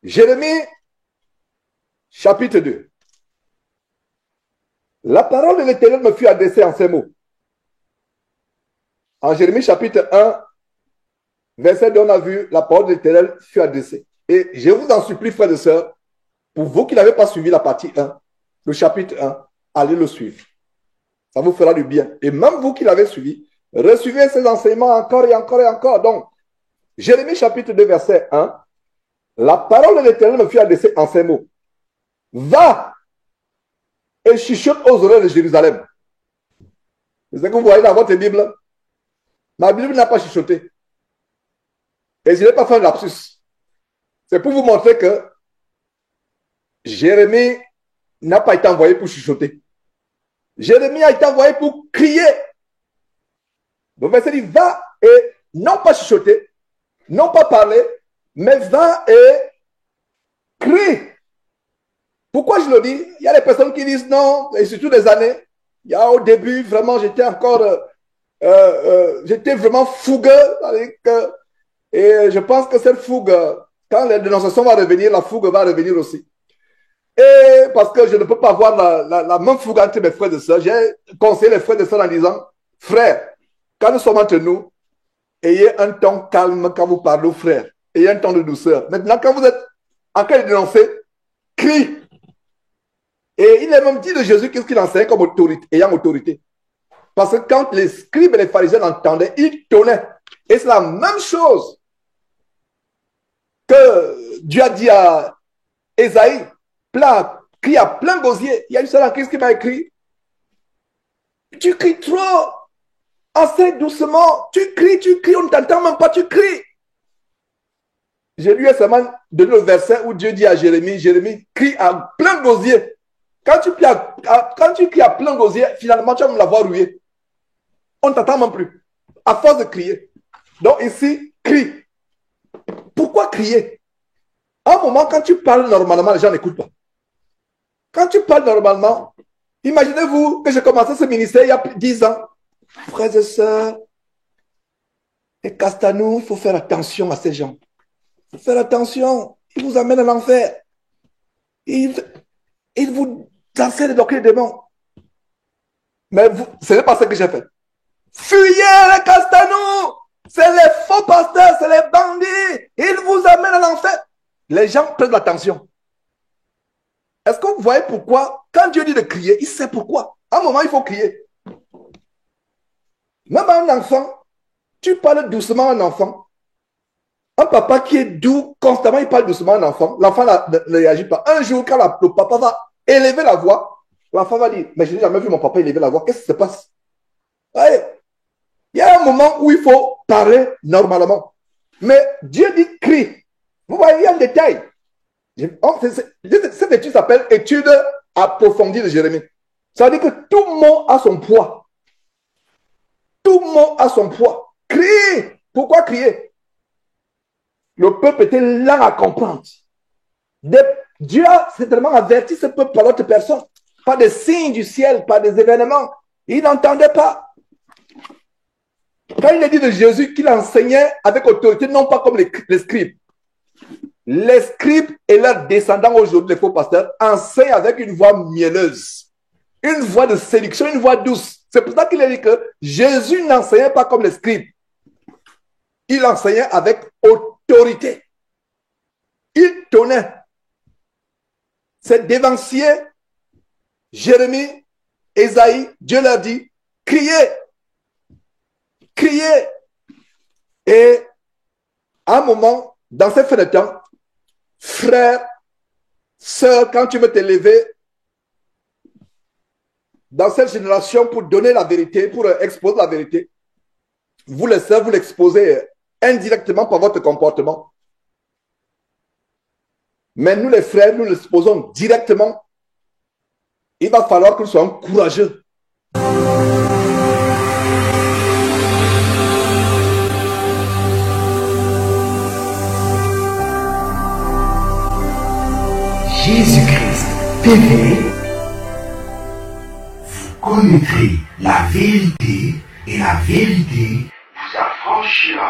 Jérémie, chapitre 2. La parole de l'Éternel me fut adressée en ces mots. En Jérémie, chapitre 1, verset 2, on a vu la parole de l'Éternel fut adressée. Et je vous en supplie, frères et sœurs, pour vous qui n'avez pas suivi la partie 1, le chapitre 1, allez le suivre. Ça vous fera du bien. Et même vous qui l'avez suivi, recevez ces enseignements encore et encore et encore. Donc, Jérémie chapitre 2, verset 1, la parole de l'Éternel me fut adressée en ces mots. Va et chuchote aux oreilles de Jérusalem. C'est ce que vous voyez dans votre Bible. Ma Bible n'a pas chuchoté. Et je n'ai pas fait un lapsus. C'est pour vous montrer que Jérémie n'a pas été envoyé pour chuchoter. Jérémie a été envoyé pour crier. Le verset dit, va et non pas chuchoter, non pas parler, mais va et crie. Pourquoi je le dis? Il y a des personnes qui disent non, et surtout des années. Il y a au début, vraiment, j'étais encore, j'étais vraiment fougueux. Et je pense que cette fougue, quand la dénonciation va revenir, la fougue va revenir aussi. Et parce que je ne peux pas avoir la même fougue entre mes frères et sœurs, j'ai conseillé les frères et sœurs en disant, frères, quand nous sommes entre nous, ayez un ton calme quand vous parlez aux frères. Ayez un ton de douceur. Maintenant, quand vous êtes en train de dénoncer, crie. Et il est même dit de Jésus qu'est-ce qu'il enseignait comme autorité, ayant autorité. Parce que quand les scribes et les pharisiens l'entendaient, ils tonnaient. Et c'est la même chose que Dieu a dit à Ésaïe. Crie à plein gosier. Il y a une seule en Christ qui m'a écrit. Tu cries trop. Assez doucement. Tu cries, on ne t'entend même pas, tu cries. J'ai lu récemment de le verset où Dieu dit à Jérémie, crie à plein gosier. Quand tu cries à plein gosier, finalement, tu vas me l'avoir rouillé. On ne t'entend même plus. À force de crier. Donc ici, crie. Pourquoi crier? À un moment, quand tu parles normalement, les gens n'écoutent pas. Quand tu parles normalement, imaginez-vous que j'ai commencé ce ministère il y a 10 ans. Frères et sœurs, et Castanou, il faut faire attention à ces gens. Il faut faire attention. Ils vous amènent à l'enfer. Ils vous enseignent les doctrines des démons. Mais ce n'est pas ce que j'ai fait. Fuyez les Castanou! C'est les faux pasteurs, c'est les bandits. Ils vous amènent à l'enfer. Les gens prennent l'attention. Est-ce que vous voyez pourquoi, quand Dieu dit de crier, il sait pourquoi. À un moment, il faut crier. Même à un enfant, tu parles doucement à un enfant. Un papa qui est doux, constamment, il parle doucement à un enfant. L'enfant ne réagit pas. Un jour, quand le papa va élever la voix, l'enfant va dire, mais je n'ai jamais vu mon papa élever la voix. Qu'est-ce qui se passe? Ouais. Il y a un moment où il faut parler normalement. Mais Dieu dit crie. Vous voyez, il y a un détail. Cette étude s'appelle étude approfondie de Jérémie. Ça veut dire que tout mot a son poids. Tout mot a son poids. Crie. Pourquoi crier? Le peuple était lent à comprendre. Dieu a certainement averti ce peuple par d'autres personnes. Par des signes du ciel, par des événements. Ils n'entendaient pas. Quand il est dit de Jésus qu'il enseignait avec autorité, non pas comme les scribes. Les scribes et leurs descendants aujourd'hui, les faux pasteurs, enseignent avec une voix mielleuse, une voix de séduction, une voix douce. C'est pour ça qu'il a dit que Jésus n'enseignait pas comme les scribes. Il enseignait avec autorité. Il tonnait. C'est dévancier Jérémie, Ésaïe, Dieu leur dit, criez, criez. Et à un moment, dans ces fins de temps, frère, sœur, quand tu veux t'élever dans cette génération pour donner la vérité, pour exposer la vérité, vous les sœurs, vous l'exposez indirectement par votre comportement. Mais nous les frères, nous l'exposons directement. Il va falloir que nous soyons courageux. Jésus-Christ TV, vous connaîtrez la vérité et la vérité vous affranchira.